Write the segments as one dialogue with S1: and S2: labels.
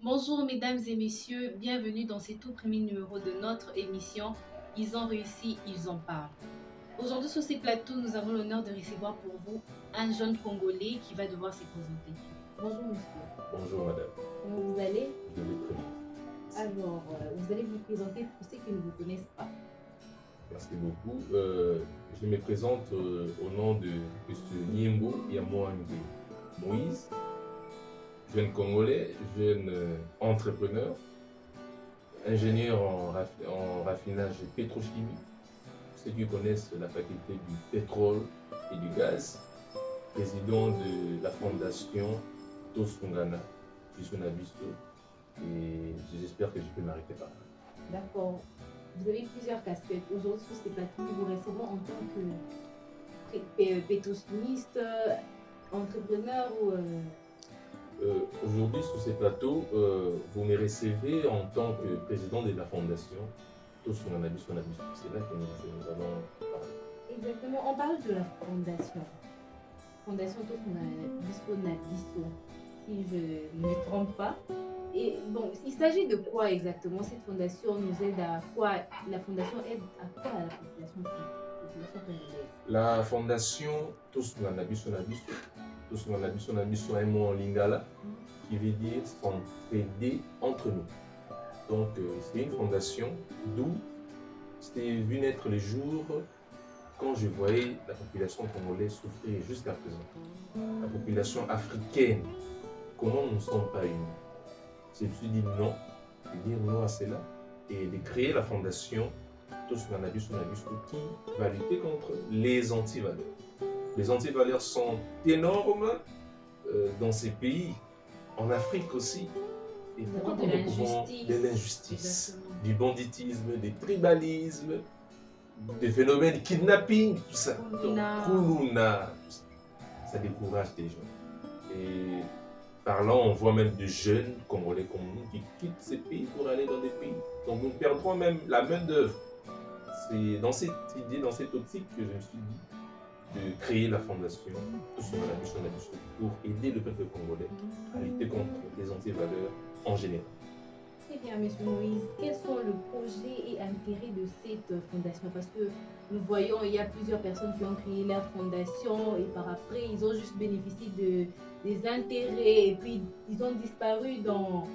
S1: Bonjour mesdames et messieurs, bienvenue dans ce tout premier numéro de notre émission Ils ont réussi, ils en parlent. Aujourd'hui sur ces plateaux, nous avons l'honneur de recevoir pour vous un jeune Congolais qui va devoir se présenter. Bonjour monsieur,
S2: Bonjour madame,
S1: comment vous allez?
S2: je vais très bien.
S1: Alors, vous allez vous présenter pour ceux qui ne vous connaissent pas.
S2: Merci beaucoup. Je me présente au nom de M. Niembo Yamoange Moïse, jeune Congolais, jeune entrepreneur, ingénieur en raffinage pétrochimie. Ceux qui connaissent la faculté du pétrole et du gaz, président de la fondation Tosungana, Bisonabiso, et j'espère que je peux m'arrêter par là.
S1: D'accord. Vous avez plusieurs casquettes. Aujourd'hui sur ces plateaux, nous vous recevons en tant que pétrochimiste, entrepreneur ou...
S2: Aujourd'hui, sur ces plateaux, vous me recevez en tant que président de la fondation Tosunganabiso. C'est là que nous allons parler.
S1: Exactement, on parle de la fondation. Fondation Tosunganabiso, si je ne me trompe pas. Et bon, il s'agit de quoi exactement? Cette fondation nous aide à quoi? La fondation aide à quoi à la population congolaise?
S2: La fondation Tosunganabiso, Tosunganabiso, un mot en lingala qui veut dire s'entraider entre nous. Donc, c'est une fondation d'où c'était vu naître le jour quand je voyais la population congolaise souffrir jusqu'à présent. La population africaine, comment nous ne sommes pas unis? Je me suis dit non, de dire non à cela et de créer la fondation Tosunganabiso qui va lutter contre les antivaleurs. Les antivaleurs sont énormes dans ces pays, en Afrique aussi. Et pourquoi de l'injustice, du banditisme, du tribalisme, des phénomènes kidnapping, tout ça. Kuluna, ça décourage des gens. Et par là, on voit même de jeunes Congolais comme nous qui quittent ces pays pour aller dans des pays. Donc nous perdrons même la main d'œuvre. C'est dans cette idée, dans cette optique que je me suis dit de créer la fondation pour aider le peuple congolais à lutter contre les antivaleurs en général.
S1: Très bien, M. Moïse. Quels sont le projet et intérêt de cette fondation? Parce que nous voyons, il y a plusieurs personnes qui ont créé leur fondation et par après, ils ont juste bénéficié des intérêts et puis ils ont disparu Donc,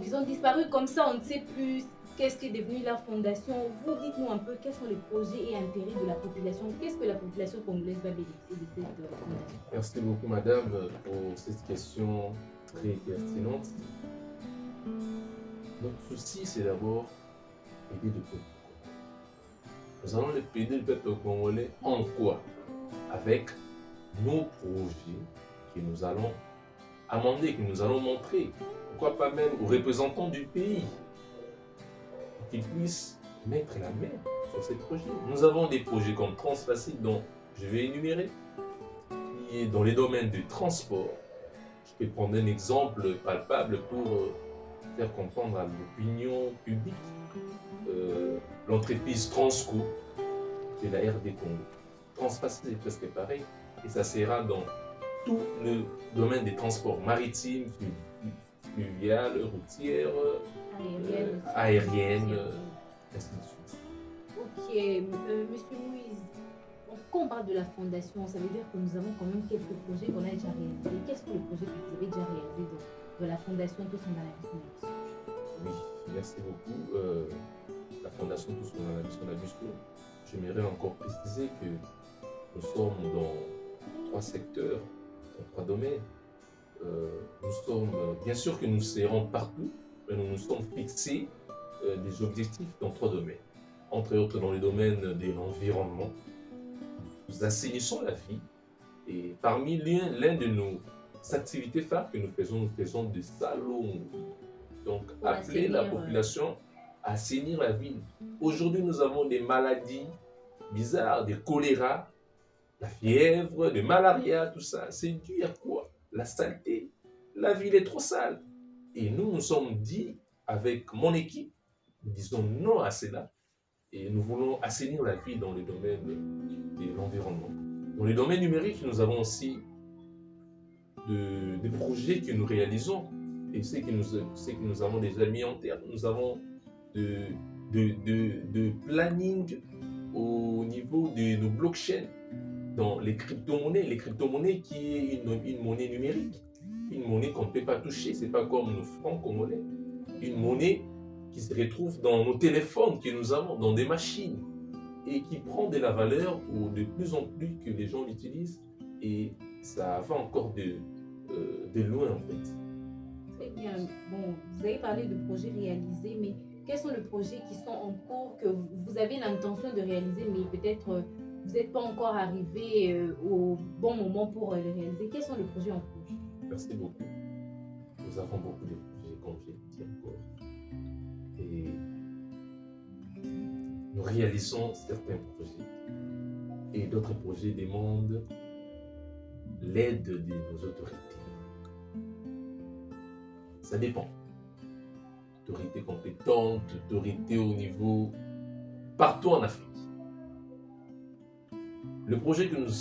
S1: ils ont disparu comme ça, on ne sait plus qu'est-ce qui est devenu leur fondation. Vous dites-nous un peu quels sont les projets et intérêts de la population. Qu'est-ce que la population congolaise va bénéficier de cette fondation?
S2: Merci beaucoup, madame, pour cette question très pertinente. Notre souci, c'est d'abord aider le peuple congolais. Nous allons aider le peuple congolais en quoi? Avec nos projets que nous allons amender, que nous allons montrer. Pourquoi pas même aux représentants du pays pour qu'ils puissent mettre la main sur ces projets. Nous avons des projets comme Transfacile dont je vais énumérer, qui est dans les domaines du transport. Je peux prendre un exemple palpable pour faire comprendre à l'opinion publique l'entreprise Transco de la RD Congo. Transfacile est presque pareil et ça sera dans tout le domaine des transports maritimes, fluviales, routières, aériennes, ainsi de suite.
S1: Ok, Monsieur Moïse, quand on parle de la fondation, ça veut dire que nous avons quand même quelques projets qu'on a déjà réalisés. Quels sont les projets que vous avez déjà réalisés de la fondation Tosunganabiso?
S2: Oui, merci beaucoup. La fondation Tosunganabiso, j'aimerais encore préciser que nous sommes dans 3 secteurs, dans 3 domaines. Nous sommes, bien sûr que nous serons partout, mais nous nous sommes fixés des objectifs dans 3 domaines. Entre autres, dans le domaine de l'environnement, nous assainissons la vie. Et parmi l'un de nos activités phares que nous faisons des salons. Donc, appeler la population à assainir la ville. Aujourd'hui, nous avons des maladies bizarres, des choléra, la fièvre, le malaria, tout ça. C'est dû à quoi? La saleté. La ville est trop sale. Et nous nous sommes dit, avec mon équipe, nous disons non à cela. Et nous voulons assainir la ville dans le domaine de l'environnement. Dans le domaine numérique, nous avons aussi des projets que nous réalisons. Et c'est que nous avons déjà mis en terme. Nous avons de planning au niveau de nos blockchains dans les crypto-monnaies. Les crypto-monnaies qui est une monnaie numérique, une monnaie qu'on ne peut pas toucher. C'est pas comme nos francs congolais. Une monnaie qui se retrouve dans nos téléphones que nous avons, dans des machines, et qui prend de la valeur de plus en plus que les gens l'utilisent. Et ça va encore de loin en fait.
S1: Très bien. Bon, vous avez parlé de projets réalisés, mais quels sont les projets qui sont en cours, que vous avez l'intention de réaliser, mais peut-être vous n'êtes pas encore arrivé au bon moment pour les réaliser? Quels sont les projets en cours?
S2: Merci beaucoup. Nous avons beaucoup de projets, comme je l'ai dit encore. Et nous réalisons certains projets. Et d'autres projets demandent l'aide de nos autorités. Ça dépend. Autorités compétentes, autorités au niveau partout en Afrique. Le projet que nous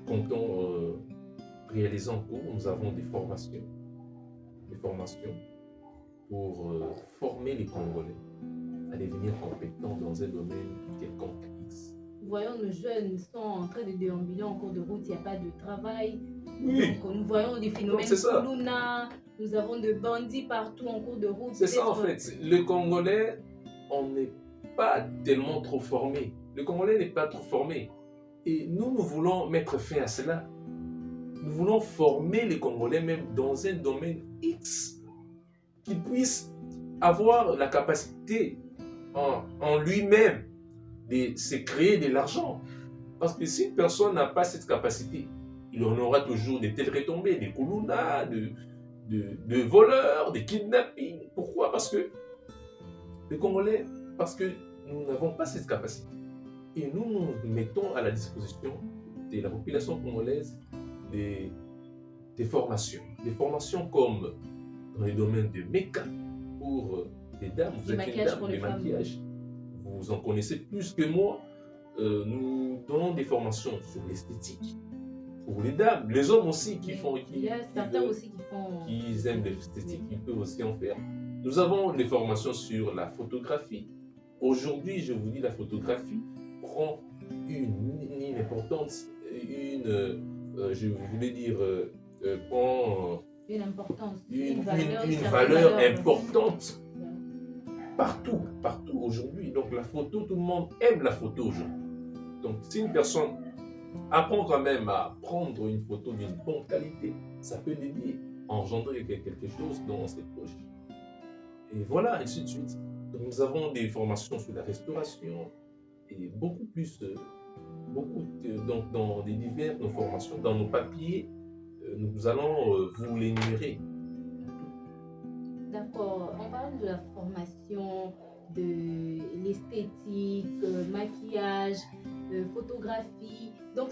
S2: comptons réaliser en cours, nous avons des formations pour former les Congolais à devenir compétents dans un domaine quelconque X.
S1: Voyons, nos jeunes sont en train de déambuler en cours de route, il n'y a pas de travail.
S2: Oui.
S1: Donc, nous voyons des phénomènes Kuluna, nous avons de bandits partout en cours de route.
S2: C'est ça en fait. Le Congolais, on n'est pas tellement trop formé. Le Congolais n'est pas trop formé. Et nous voulons mettre fin à cela. Nous voulons former les Congolais même dans un domaine X qui puisse avoir la capacité en lui-même de se créer de l'argent. Parce que si une personne n'a pas cette capacité, il en aura toujours des telles retombées, des Kuluna, de voleurs, des kidnappings. Pourquoi? Parce que les Congolais, parce que nous n'avons pas cette capacité. Et nous nous mettons à la disposition de la population congolaise des formations. Des formations comme dans les domaines de make-up pour les dames, vous êtes une dame, les maquillages. Vous en connaissez plus que moi. Nous donnons des formations sur l'esthétique pour les dames, les hommes aussi qui font.
S1: Il y a certains aussi qui font.
S2: Qui aiment l'esthétique, ils peuvent aussi en faire. Nous avons des formations sur la photographie. Aujourd'hui, je vous dis, la photographie prend une importance, je voulais dire, prend
S1: une importance,
S2: une valeur importante partout aujourd'hui. Donc la photo, tout le monde aime la photo aujourd'hui. Donc si une personne apprend quand même à prendre une photo d'une bonne qualité, ça peut l'aider à engendrer quelque chose dans ses poches. Et voilà, ainsi de suite. Donc nous avons des formations sur la restauration et beaucoup plus, donc dans des diverses nos formations, dans nos papiers, nous allons vous l'énumérer.
S1: D'accord. On parle de la formation, de l'esthétique, maquillage, photographie. Donc,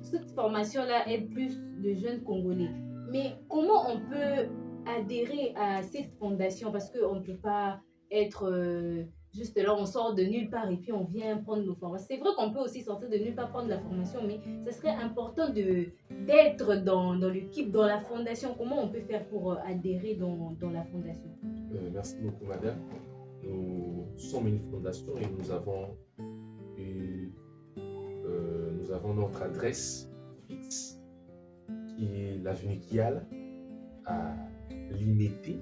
S1: cette formation-là aide plus de jeunes Congolais. Mais comment on peut adhérer à cette fondation? Parce qu'on ne peut pas être juste là, on sort de nulle part et puis on vient prendre nos formations. C'est vrai qu'on peut aussi sortir de nulle part prendre la formation, mais ce serait important d'être dans l'équipe, dans la fondation. Comment on peut faire pour adhérer dans la fondation?
S2: Merci beaucoup, madame. Nous sommes une fondation et nous avons notre adresse fixe qui est l'avenue Kial à Limité,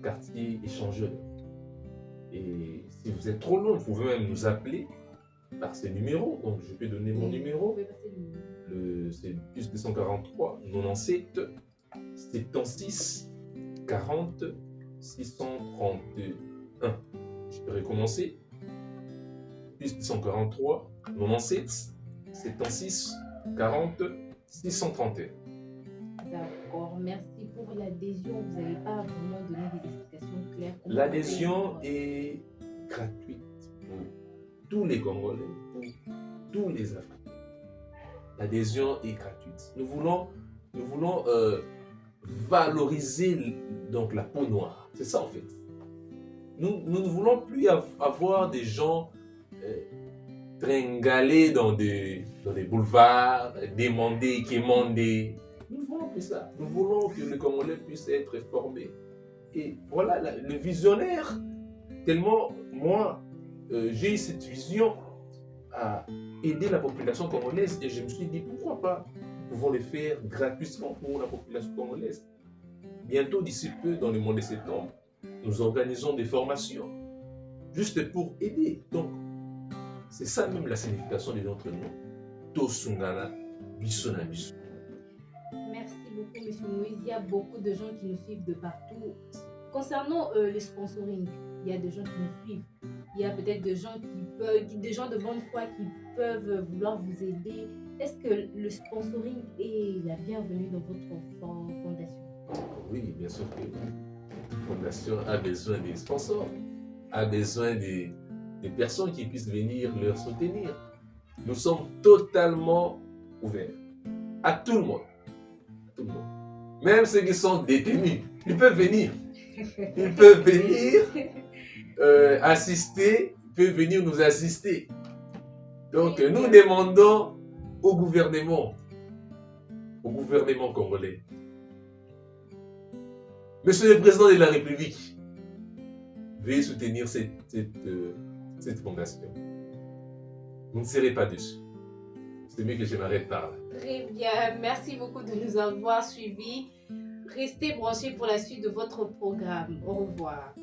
S2: quartier échangeur. Et si vous êtes trop loin, vous pouvez même nous appeler par ces numéros. Donc je peux donner mon numéro. C'est plus 243 97 76 40 631. Je peux recommencer. Plus 243 97 76 40 631.
S1: D'accord, merci pour l'adhésion. Vous n'avez pas vraiment donné des explications claires.
S2: L'adhésion est gratuite pour tous les Congolais, pour tous les Africains. L'adhésion est gratuite. Nous voulons valoriser donc la peau noire. C'est ça en fait. Nous ne voulons plus avoir des gens tringalés dans des boulevards, quémander. Nous ne voulons plus c'est ça. Nous voulons que le Congolais puisse être formé. Et voilà, le visionnaire, tellement moi, j'ai eu cette vision à aider la population congolaise et je me suis dit, pourquoi pas, nous pouvons le faire gratuitement pour la population congolaise. Bientôt, d'ici peu, dans le mois de septembre, nous organisons des formations juste pour aider. Donc, c'est ça même la signification de notre nom. Tosungana, Bissona Bisso.
S1: Merci beaucoup, M. Moïse. Il y a beaucoup de gens qui nous suivent de partout. Concernant le sponsoring, il y a des gens qui nous suivent. Il y a peut-être des gens des gens de bonne foi qui peuvent vouloir vous aider. Est-ce que le sponsoring est la bienvenue dans votre fondation?
S2: Oui, bien sûr que la fondation a besoin des sponsors, a besoin des personnes qui puissent venir leur soutenir. Nous sommes totalement ouverts à tout le monde. Tout le monde. Même ceux qui sont détenus, ils peuvent venir. Ils peuvent venir assister, ils peuvent venir nous assister. Donc nous demandons au gouvernement congolais, Monsieur le Président de la République, veuillez soutenir cette fondation. Vous ne serez pas dessus. C'est mieux que je m'arrête par là.
S1: Très bien, merci beaucoup de nous avoir suivis. Restez branchés pour la suite de votre programme. Au revoir.